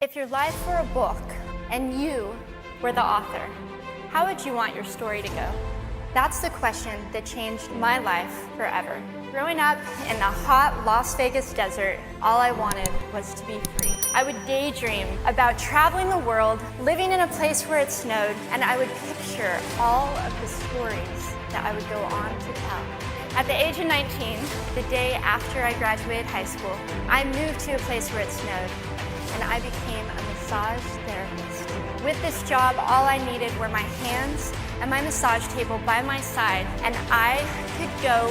If your life were a book and you were the author, how would you want your story to go? That's the question that changed my life forever. Growing up in the hot Las Vegas desert, all I wanted was to be free. I would daydream about traveling the world, living in a place where it snowed, and I would picture all of the stories that I would go on to tell. At the age of 19, the day after I graduated high school, I moved to a place where it snowed, and I became a massage therapist. With this job, all I needed were my hands and my massage table by my side, and I could go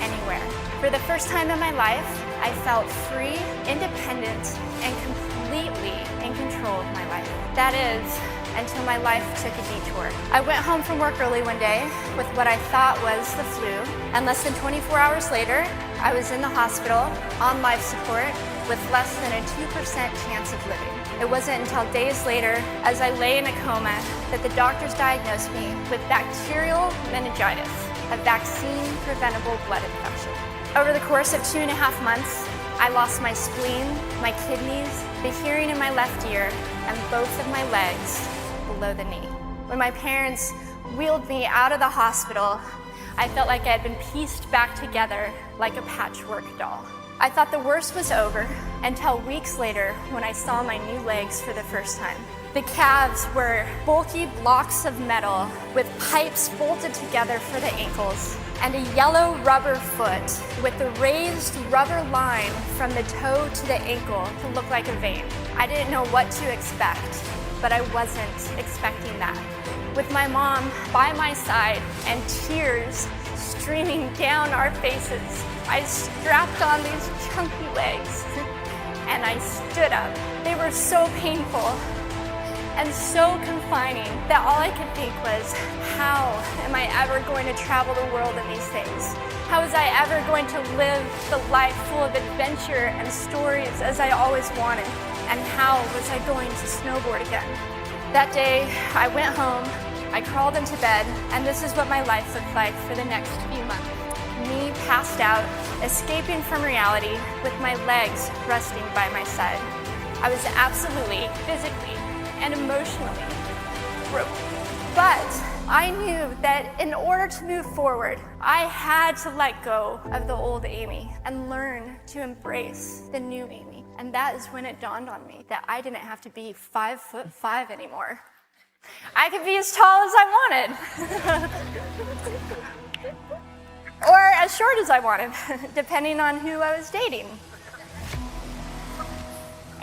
anywhere. For the first time in my life, I felt free, independent, and completely in control of my life. That is, until my life took a detour. I went home from work early one day with what I thought was the flu, and less than 24 hours later, I was in the hospital on life support with less than a 2% chance of living. It wasn't until days later, as I lay in a coma, that the doctors diagnosed me with bacterial meningitis, a vaccine-preventable blood infection. Over the course of 2.5 months, I lost my spleen, my kidneys, the hearing in my left ear, and both of my legs below the knee. When my parents wheeled me out of the hospital, I felt like I had been pieced back together like a patchwork doll. I thought the worst was over until weeks later when I saw my new legs for the first time. The calves were bulky blocks of metal with pipes bolted together for the ankles, and a yellow rubber foot with the raised rubber line from the toe to the ankle to look like a vein. I didn't know what to expect, but I wasn't expecting that. With my mom by my side and tears streaming down our faces, I strapped on these chunky legs and I stood up. They were so painful and so confining that all I could think was, how am I ever going to travel the world in these things? How was I ever going to live the life full of adventure and stories as I always wanted? And how was I going to snowboard again? That day, I went home, I crawled into bed, and this is what my life looked like for the next few months. Me passed out, escaping from reality with my legs resting by my side. I was absolutely, physically, and emotionally broken. But I knew that in order to move forward, I had to let go of the old Amy and learn to embrace the new Amy. And that is when it dawned on me that I didn't have to be 5'5" anymore. I could be as tall as I wanted. Or as short as I wanted, depending on who I was dating.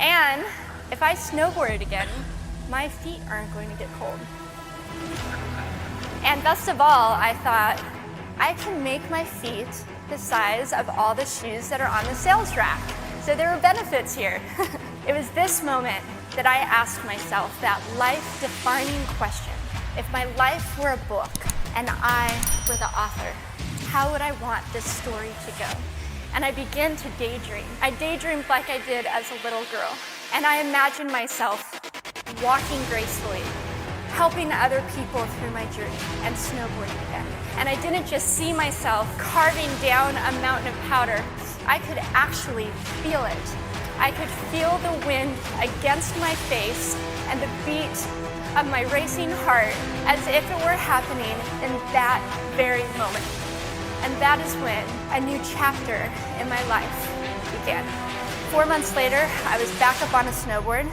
And if I snowboarded again, my feet aren't going to get cold. And best of all, I thought, I can make my feet the size of all the shoes that are on the sales rack. So there were benefits here. It was this moment that I asked myself that life-defining question. If my life were a book and I were the author, how would I want this story to go? And I began to daydream. I daydreamed like I did as a little girl. And I imagined myself walking gracefully, helping other people through my journey and snowboarding again. And I didn't just see myself carving down a mountain of powder. I could actually feel it. I could feel the wind against my face and the beat of my racing heart as if it were happening in that very moment. And that is when a new chapter in my life began. 4 months later, I was back up on a snowboard.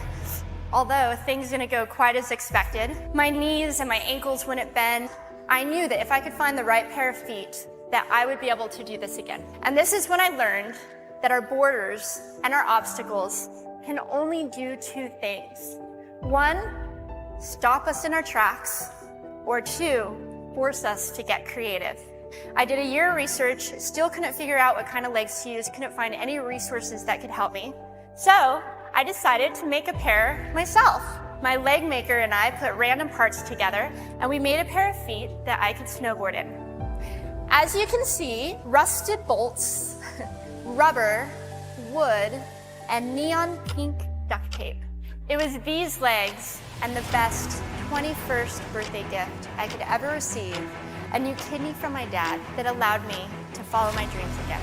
Although things didn't go quite as expected, my knees and my ankles wouldn't bend. I knew that if I could find the right pair of feet, that I would be able to do this again. And this is when I learned that our borders and our obstacles can only do two things. One, stop us in our tracks, or two, force us to get creative. I did a year of research, still couldn't figure out what kind of legs to use, couldn't find any resources that could help me. So I decided to make a pair myself. My leg maker and I put random parts together, and we made a pair of feet that I could snowboard in. As you can see, rusted bolts, rubber, wood, and neon pink duct tape. It was these legs and the best 21st birthday gift I could ever receive, a new kidney from my dad, that allowed me to follow my dreams again.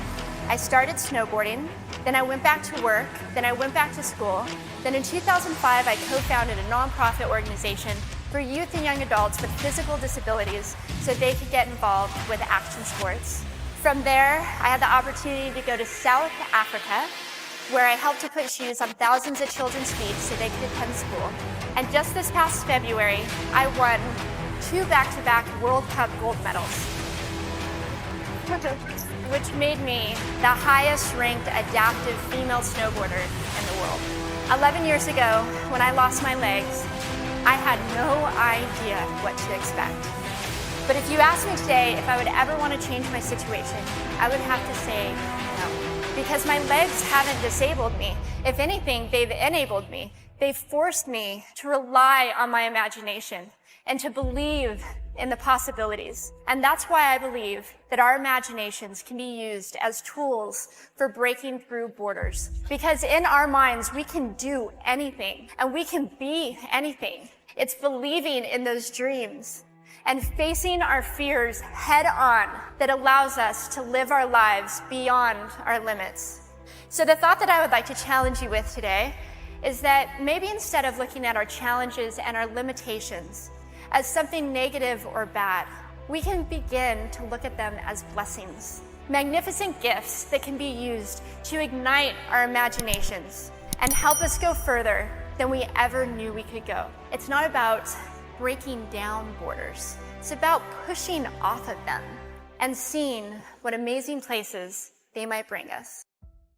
I started snowboarding, Then I went back to work. Then I went back to school. Then in 2005, I co-founded a nonprofit organization for youth and young adults with physical disabilities so they could get involved with action sports. From there, I had the opportunity to go to South Africa, where I helped to put shoes on thousands of children's feet so they could attend school. And just this past February, I won 2 back-to-back World Cup gold medals, which made me the highest ranked adaptive female snowboarder in the world. 11 years ago, when I lost my legs, I had no idea what to expect. But if you ask me today if I would ever want to change my situation, I would have to say no. Because my legs haven't disabled me. If anything, they've enabled me. They've forced me to rely on my imagination and to believe in the possibilities. And that's why I believe that our imaginations can be used as tools for breaking through borders. Because in our minds, we can do anything and we can be anything. It's believing in those dreams and facing our fears head on that allows us to live our lives beyond our limits. So the thought that I would like to challenge you with today is that maybe instead of looking at our challenges and our limitations as something negative or bad, we can begin to look at them as blessings, magnificent gifts that can be used to ignite our imaginations and help us go further than we ever knew we could go. It's not about breaking down borders. It's about pushing off of them and seeing what amazing places they might bring us.